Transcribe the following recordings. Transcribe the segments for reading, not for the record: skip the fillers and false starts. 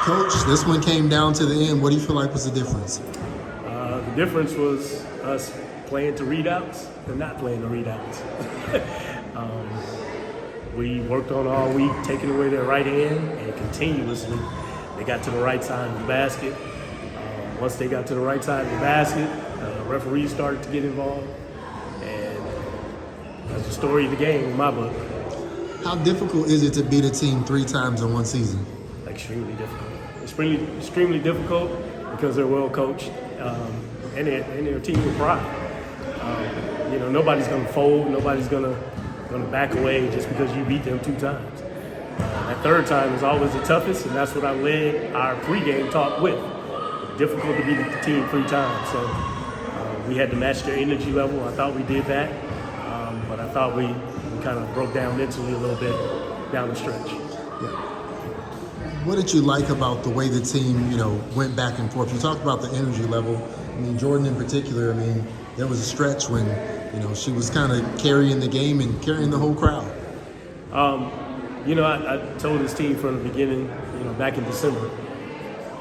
Coach, this one came down to the end. What do you feel like was the difference? The difference was us playing to readouts and not playing to readouts. We worked on all week, taking away their right hand, and continuously they got to the right side of the basket. Once they got to the right side of the basket, referees started to get involved, and that's the story of the game in my book. How difficult is it to beat a team 3 times in one season? Extremely difficult. Extremely difficult because they're well coached and they're a team with pride. Nobody's going to fold. Nobody's going to back away just because you beat them 2 times. That 3rd time is always the toughest, and that's what I led our pregame talk with. It's difficult to beat the team 3 times, so we had to match their energy level. I thought we did that, but I thought we kind of broke down mentally a little bit down the stretch. Yeah. What did you like about the way the team, went back and forth? You talked about the energy level. I mean, Jordan in particular, there was a stretch when, she was kind of carrying the game and carrying the whole crowd. I told this team from the beginning, back in December,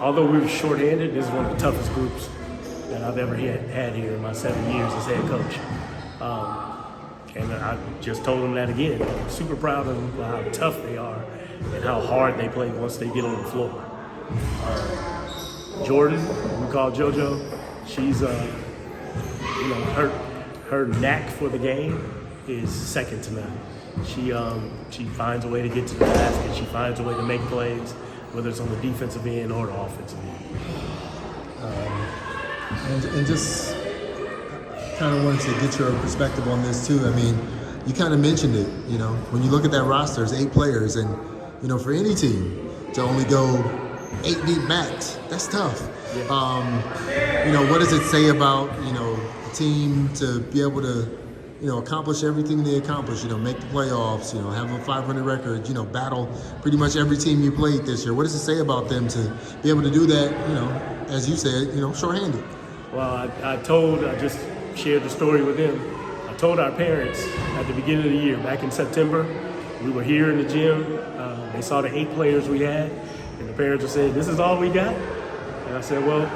although we were shorthanded, this is one of the toughest groups that I've ever had here in my 7 years as head coach. And I just told them that again. I'm super proud of them for how tough they are and how hard they play once they get on the floor. Jordan, we call JoJo, she's, her knack for the game is second to none. She finds a way to get to the basket. She finds a way to make plays, whether it's on the defensive end or the offensive end. And just kind of wanted to get your perspective on this too. You kind of mentioned it, when you look at that roster, there's 8 players, and, for any team to only go 8 deep max, that's tough. Yeah. What does it say about, the team to be able to, accomplish everything they accomplish, make the playoffs, have a 500 record, battle pretty much every team you played this year? What does it say about them to be able to do that, as you said, shorthanded? Well, I just shared the story with them. I told our parents at the beginning of the year, back in September, we were here in the gym. They saw the 8 players we had, and the parents were saying, "This is all we got?" And I said, "Well,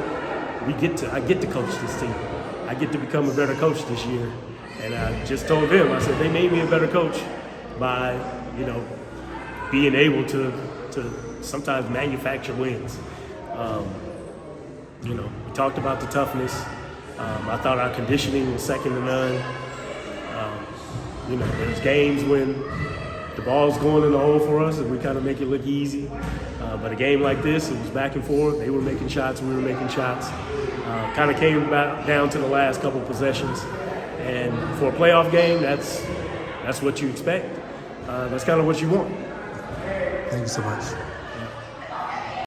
I get to coach this team. I get to become a better coach this year." And I just told them, I said, they made me a better coach by, being able to sometimes manufacture wins. We talked about the toughness. I thought our conditioning was second to none. There's games when the ball's going in the hole for us and we kind of make it look easy. But a game like this, it was back and forth. They were making shots, we were making shots. Kind of came back down to the last couple possessions. And for a playoff game, that's what you expect. That's kind of what you want. Thank you so much.